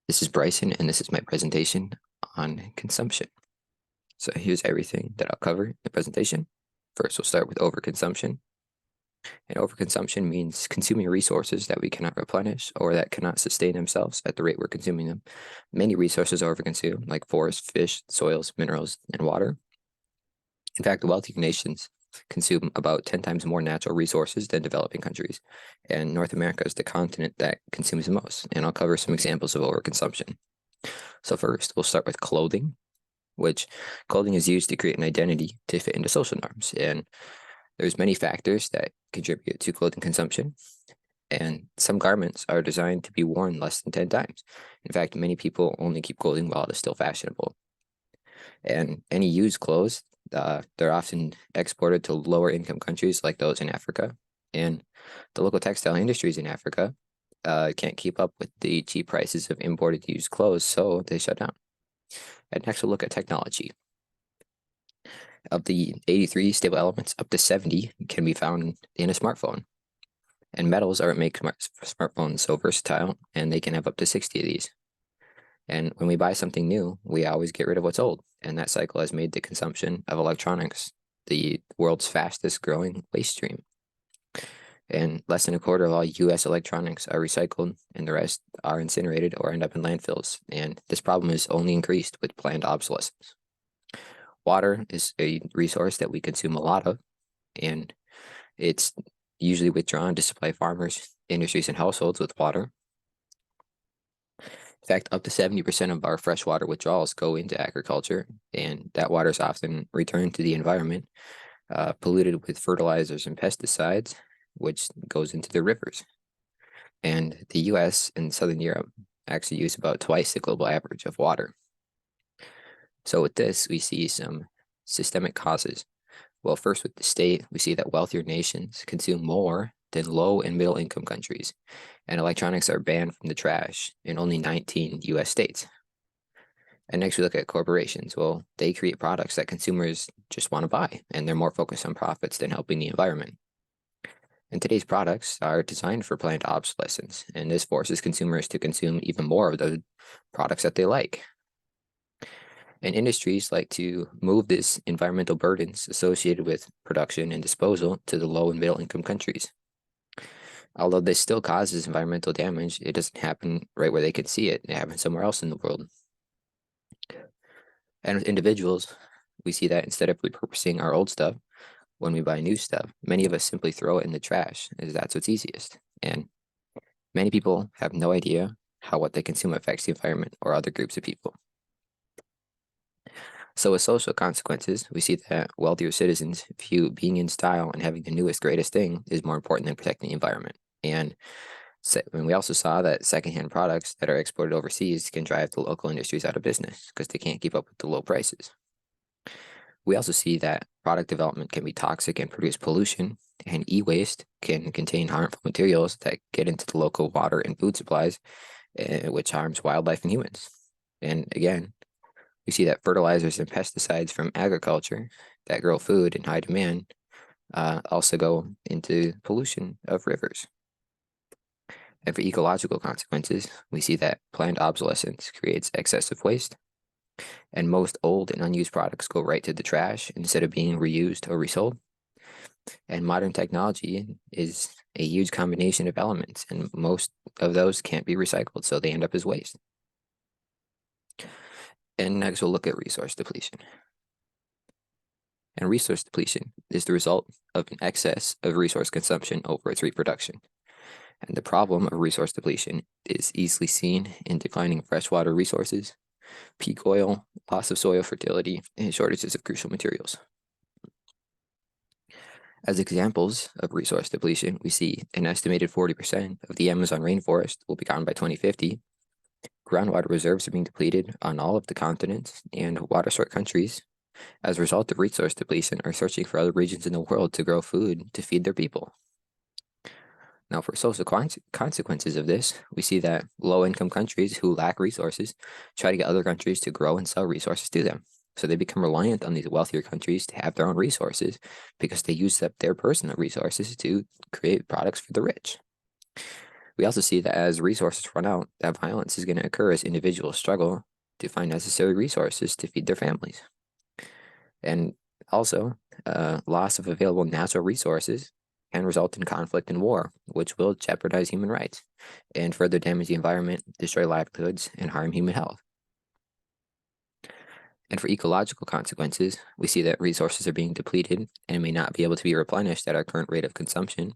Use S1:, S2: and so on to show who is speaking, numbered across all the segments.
S1: This is Bryson, and this is my presentation on consumption. So here's everything that I'll cover in the presentation. First, we'll start with overconsumption. And overconsumption means consuming resources that we cannot replenish or that cannot sustain themselves at the rate we're consuming them. Many resources are overconsumed, like forests, fish, soils, minerals, and water. In fact, wealthy nations consume about 10 times more natural resources than developing countries. And North America is the continent that consumes the most. And I'll cover some examples of overconsumption. So first, we'll start with clothing, which clothing is used to create an identity to fit into social norms. And there's many factors that contribute to clothing consumption. And some garments are designed to be worn less than 10 times. In fact, many people only keep clothing while it is still fashionable. And any used clothes, they're often exported to lower income countries like those in Africa. And the local textile industries in Africa can't keep up with the cheap prices of imported used clothes, so they shut down. And next, we'll look at technology. Of the 83 stable elements, up to 70 can be found in a smartphone. And metals are what make smartphones so versatile, and they can have up to 60 of these. And when we buy something new, we always get rid of what's old. And that cycle has made the consumption of electronics the world's fastest growing waste stream. And less than a quarter of all US electronics are recycled, and the rest are incinerated or end up in landfills. And this problem is only increased with planned obsolescence. Water is a resource that we consume a lot of, and it's usually withdrawn to supply farmers, industries, and households with water. In fact, up to 70% of our freshwater withdrawals go into agriculture, and that water is often returned to the environment, polluted with fertilizers and pesticides, which goes into the rivers. And the US and Southern Europe actually use about twice the global average of water. So with this, we see some systemic causes. Well, first with the state, we see that wealthier nations consume more than low and middle income countries, and electronics are banned from the trash in only 19 US states. And next we look at corporations. Well, they create products that consumers just want to buy, and they're more focused on profits than helping the environment. And today's products are designed for planned obsolescence, and this forces consumers to consume even more of the products that they like. And industries like to move this environmental burdens associated with production and disposal to the low and middle income countries. Although this still causes environmental damage, it doesn't happen right where they can see it. It happens somewhere else in the world. And with individuals, we see that instead of repurposing our old stuff, when we buy new stuff, many of us simply throw it in the trash, as that's what's easiest. And many people have no idea how what they consume affects the environment or other groups of people. So with social consequences, we see that wealthier citizens view being in style and having the newest, greatest thing is more important than protecting the environment. And we also saw that secondhand products that are exported overseas can drive the local industries out of business because they can't keep up with the low prices. We also see that product development can be toxic and produce pollution, and e-waste can contain harmful materials that get into the local water and food supplies, which harms wildlife and humans. And again, we see that fertilizers and pesticides from agriculture that grow food in high demand also go into pollution of rivers. And for ecological consequences, we see that planned obsolescence creates excessive waste, and most old and unused products go right to the trash instead of being reused or resold. And modern technology is a huge combination of elements, and most of those can't be recycled, so they end up as waste. And next, we'll look at resource depletion. And resource depletion is the result of an excess of resource consumption over its reproduction. And the problem of resource depletion is easily seen in declining freshwater resources, peak oil, loss of soil fertility, and shortages of crucial materials. As examples of resource depletion, we see an estimated 40% of the Amazon rainforest will be gone by 2050. Groundwater reserves are being depleted on all of the continents, and water-short countries, as a result of resource depletion, are searching for other regions in the world to grow food to feed their people. Now, for social consequences of this, we see that low-income countries who lack resources try to get other countries to grow and sell resources to them. So they become reliant on these wealthier countries to have their own resources because they use up their personal resources to create products for the rich. We also see that as resources run out, that violence is going to occur as individuals struggle to find necessary resources to feed their families. And also, loss of available natural resources can result in conflict and war, which will jeopardize human rights and further damage the environment, destroy livelihoods, and harm human health. And for ecological consequences, we see that resources are being depleted and may not be able to be replenished at our current rate of consumption.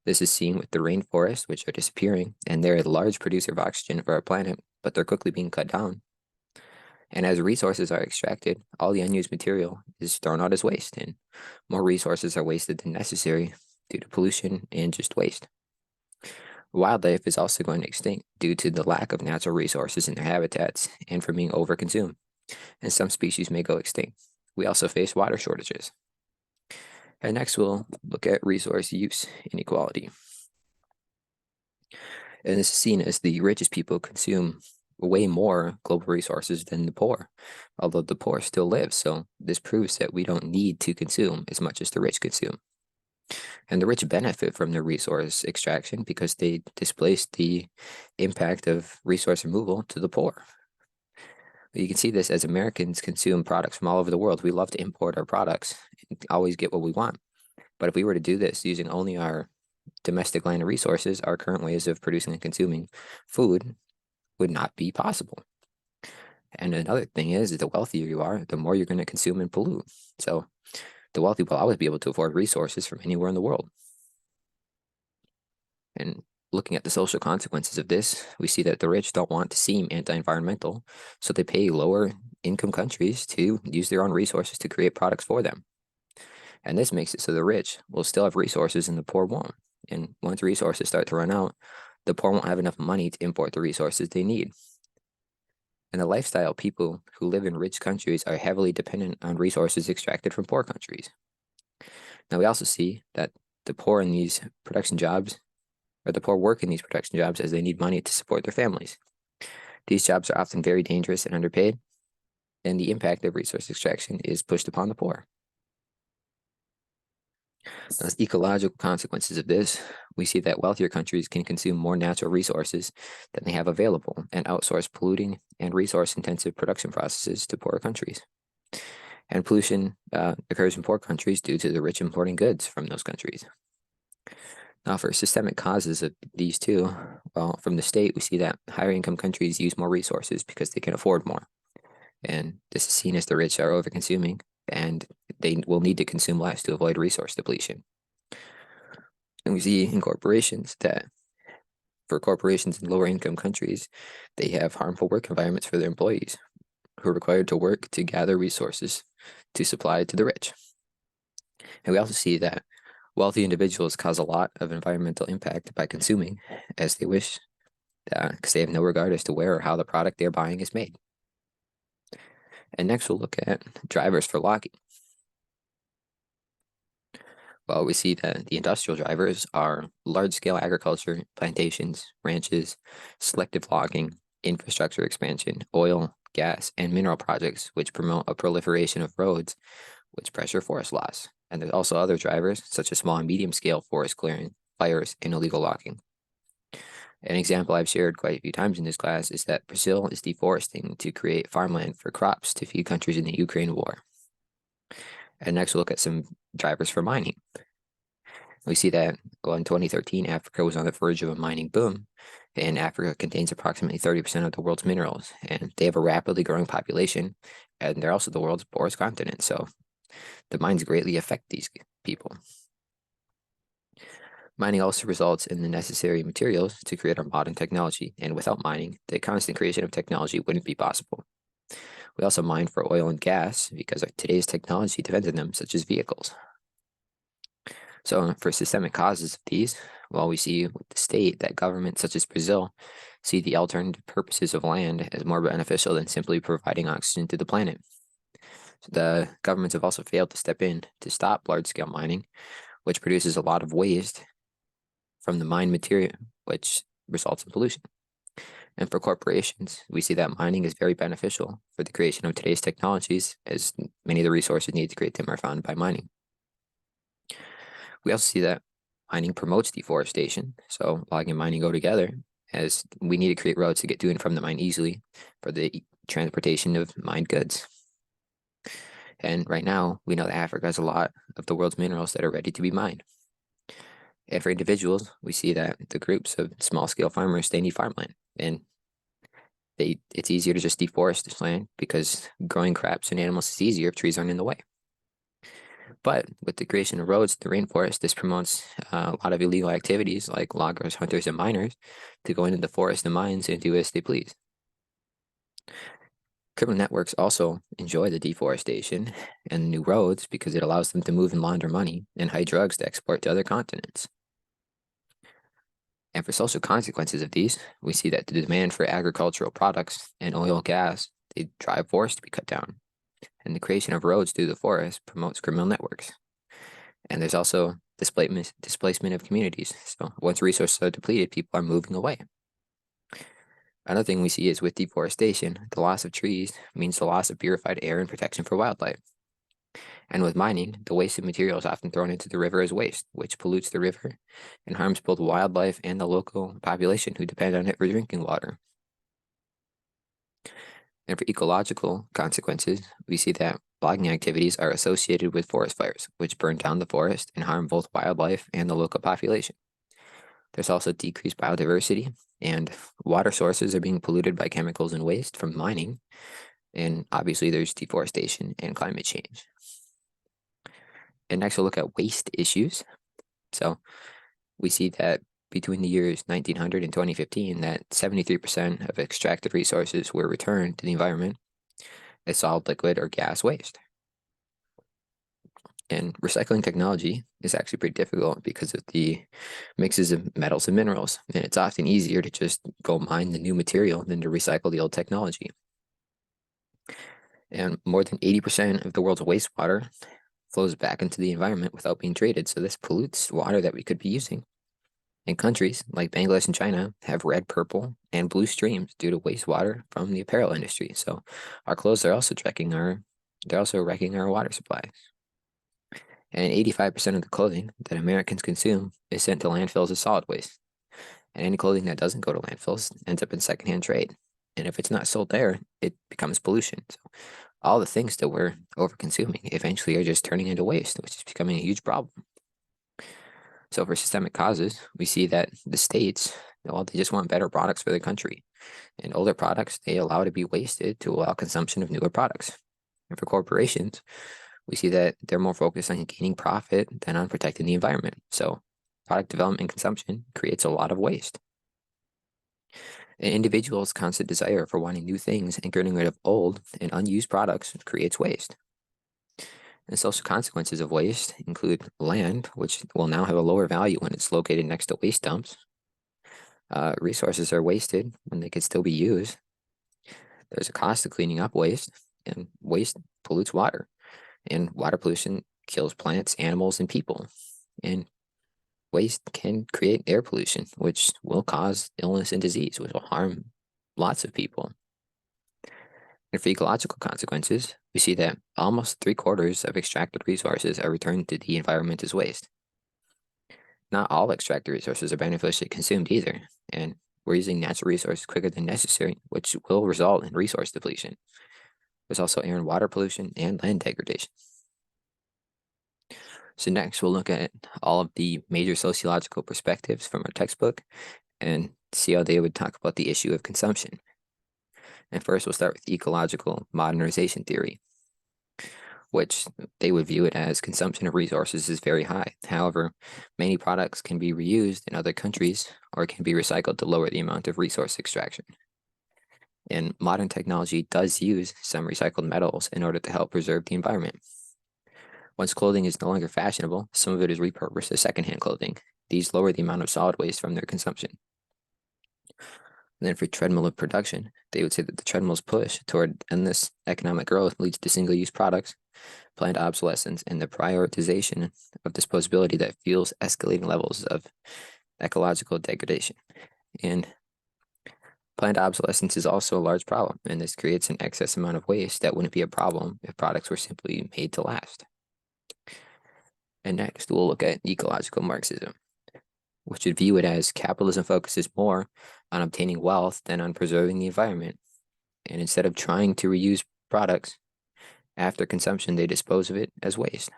S1: This is seen with the rainforests, which are disappearing, and they're a large producer of oxygen for our planet, but they're quickly being cut down. And as resources are extracted, all the unused material is thrown out as waste, and more resources are wasted than necessary due to pollution and just waste. Wildlife is also going extinct due to the lack of natural resources in their habitats and from being overconsumed, and some species may go extinct. We also face water shortages. And next, we'll look at resource use inequality. And this is seen as the richest people consume way more global resources than the poor, although the poor still live. So this proves that we don't need to consume as much as the rich consume. And the rich benefit from the resource extraction because they displace the impact of resource removal to the poor. You can see this as Americans consume products from all over the world. We love to import our products and always get what we want. But if we were to do this using only our domestic land resources, our current ways of producing and consuming food would not be possible. And another thing is the wealthier you are, the more you're going to consume and pollute. So the wealthy will always be able to afford resources from anywhere in the world. And looking at the social consequences of this, we see that the rich don't want to seem anti-environmental, so they pay lower income countries to use their own resources to create products for them. And this makes it so the rich will still have resources and the poor won't. And once resources start to run out, the poor won't have enough money to import the resources they need. And the lifestyle people who live in rich countries are heavily dependent on resources extracted from poor countries. Now, we also see that the poor in these production jobs, or the poor work in these production jobs as they need money to support their families. These jobs are often very dangerous and underpaid, and the impact of resource extraction is pushed upon the poor. As ecological consequences of this, we see that wealthier countries can consume more natural resources than they have available and outsource polluting and resource-intensive production processes to poorer countries. And pollution occurs in poor countries due to the rich importing goods from those countries. Now, for systemic causes of these two, well, from the state, we see that higher income countries use more resources because they can afford more. And this is seen as the rich are overconsuming, and they will need to consume less to avoid resource depletion. And we see in corporations that for corporations in lower income countries, they have harmful work environments for their employees who are required to work to gather resources to supply to the rich. And we also see that wealthy individuals cause a lot of environmental impact by consuming as they wish, because they have no regard as to where or how the product they're buying is made. And next, we'll look at drivers for logging. Well, we see that the industrial drivers are large-scale agriculture, plantations, ranches, selective logging, infrastructure expansion, oil, gas, and mineral projects, which promote a proliferation of roads, which pressure forest loss. And there's also other drivers, such as small and medium-scale forest clearing, fires, and illegal logging. An example I've shared quite a few times in this class is that Brazil is deforesting to create farmland for crops to feed countries in the Ukraine war. And next, we'll look at some drivers for mining. We see that, well, in 2013, Africa was on the verge of a mining boom, and Africa contains approximately 30% of the world's minerals, and they have a rapidly growing population, and they're also the world's poorest continent, so the mines greatly affect these people. Mining also results in the necessary materials to create our modern technology, and without mining, the constant creation of technology wouldn't be possible. We also mine for oil and gas because today's technology depends on them, such as vehicles. So for systemic causes of these, well, we see with the state that governments such as Brazil see the alternative purposes of land as more beneficial than simply providing oxygen to the planet. So the governments have also failed to step in to stop large-scale mining, which produces a lot of waste from the mined material, which results in pollution. And for corporations, we see that mining is very beneficial for the creation of today's technologies, as many of the resources needed to create them are found by mining. We also see that mining promotes deforestation. So logging and mining go together, as we need to create roads to get to and from the mine easily for the transportation of mined goods. And right now, we know that Africa has a lot of the world's minerals that are ready to be mined. And for individuals, we see that the groups of small-scale farmers, they need farmland. And it's easier to just deforest this land because growing crops and animals is easier if trees aren't in the way. But with the creation of roads to the rainforest, this promotes a lot of illegal activities like loggers, hunters, and miners to go into the forest and mines and do as they please. Criminal networks also enjoy the deforestation and new roads because it allows them to move and launder money and hide drugs to export to other continents. And for social consequences of these, we see that the demand for agricultural products and oil and gas, they drive forests to be cut down. And the creation of roads through the forest promotes criminal networks. And there's also displacement of communities. So once resources are depleted, people are moving away. Another thing we see is with deforestation, the loss of trees means the loss of purified air and protection for wildlife. And with mining, the wasted material is often thrown into the river as waste, which pollutes the river and harms both wildlife and the local population who depend on it for drinking water. And for ecological consequences, we see that logging activities are associated with forest fires, which burn down the forest and harm both wildlife and the local population. There's also decreased biodiversity, and water sources are being polluted by chemicals and waste from mining. And obviously, there's deforestation and climate change. And next, we'll look at waste issues. So we see that between the years 1900 and 2015, that 73% of extracted resources were returned to the environment as solid, liquid, or gas waste. And recycling technology is actually pretty difficult because of the mixes of metals and minerals. And it's often easier to just go mine the new material than to recycle the old technology. And more than 80% of the world's wastewater flows back into the environment without being treated. So this pollutes water that we could be using. And countries like Bangladesh and China have red, purple, and blue streams due to wastewater from the apparel industry. So our clothes are also wrecking our water supplies. And 85% of the clothing that Americans consume is sent to landfills as solid waste. And any clothing that doesn't go to landfills ends up in secondhand trade. And if it's not sold there, it becomes pollution. So all the things that we're over consuming eventually are just turning into waste, which is becoming a huge problem. So for systemic causes, we see that the states, well, they just want better products for their country. And older products, they allow to be wasted to allow consumption of newer products. And for corporations, we see that they're more focused on gaining profit than on protecting the environment. So product development and consumption creates a lot of waste. An individual's constant desire for wanting new things and getting rid of old and unused products creates waste. And social consequences of waste include land, which will now have a lower value when it's located next to waste dumps. Resources are wasted when they could still be used. There's a cost of cleaning up waste, and waste pollutes water. And water pollution kills plants, animals, and people. And waste can create air pollution, which will cause illness and disease, which will harm lots of people. And for ecological consequences, we see that almost 3/4 of extracted resources are returned to the environment as waste. Not all extracted resources are beneficially consumed either, and we're using natural resources quicker than necessary, which will result in resource depletion. There's also air and water pollution and land degradation. So next, we'll look at all of the major sociological perspectives from our textbook and see how they would talk about the issue of consumption. And first, we'll start with ecological modernization theory, which they would view it as consumption of resources is very high. However, many products can be reused in other countries or can be recycled to lower the amount of resource extraction. And modern technology does use some recycled metals in order to help preserve the environment. Once clothing is no longer fashionable, some of it is repurposed as secondhand clothing. These lower the amount of solid waste from their consumption. And then for treadmill of production, they would say that the treadmill's push toward endless economic growth leads to single-use products, planned obsolescence, and the prioritization of disposability that fuels escalating levels of ecological degradation. And planned obsolescence is also a large problem, and this creates an excess amount of waste that wouldn't be a problem if products were simply made to last. And next, we'll look at ecological Marxism, which would view it as capitalism focuses more on obtaining wealth than on preserving the environment. And instead of trying to reuse products after consumption, they dispose of it as waste.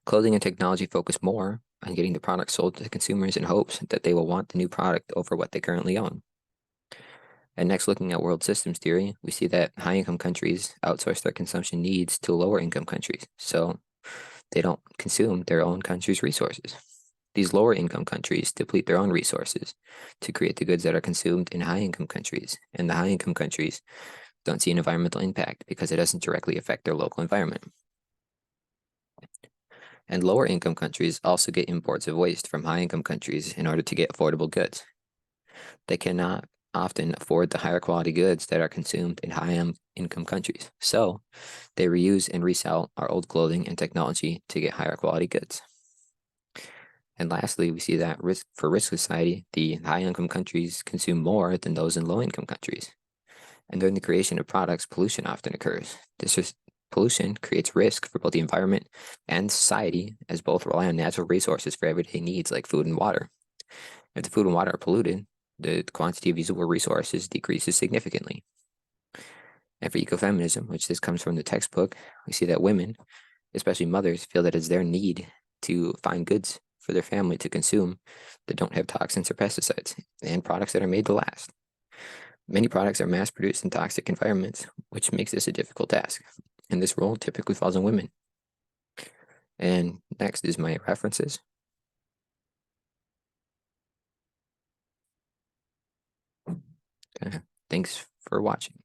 S1: Clothing and technology focus more on getting the product sold to consumers in hopes that they will want the new product over what they currently own. And next, looking at world systems theory, we see that high-income countries outsource their consumption needs to lower-income countries, so they don't consume their own country's resources. These lower-income countries deplete their own resources to create the goods that are consumed in high-income countries, and the high-income countries don't see an environmental impact because it doesn't directly affect their local environment. And lower-income countries also get imports of waste from high-income countries in order to get affordable goods. They cannot often afford the higher quality goods that are consumed in high-income countries, so they reuse and resell our old clothing and technology to get higher quality goods. And lastly, we see that for risk society, the high-income countries consume more than those in low-income countries. And during the creation of products, pollution often occurs. Pollution creates risk for both the environment and society, as both rely on natural resources for everyday needs like food and water. If the food and water are polluted, the quantity of usable resources decreases significantly. And for ecofeminism, which this comes from the textbook, we see that women, especially mothers, feel that it's their need to find goods for their family to consume that don't have toxins or pesticides, and products that are made to last. Many products are mass-produced in toxic environments, which makes this a difficult task, and this role typically falls on women. And next is my references. Thanks for watching.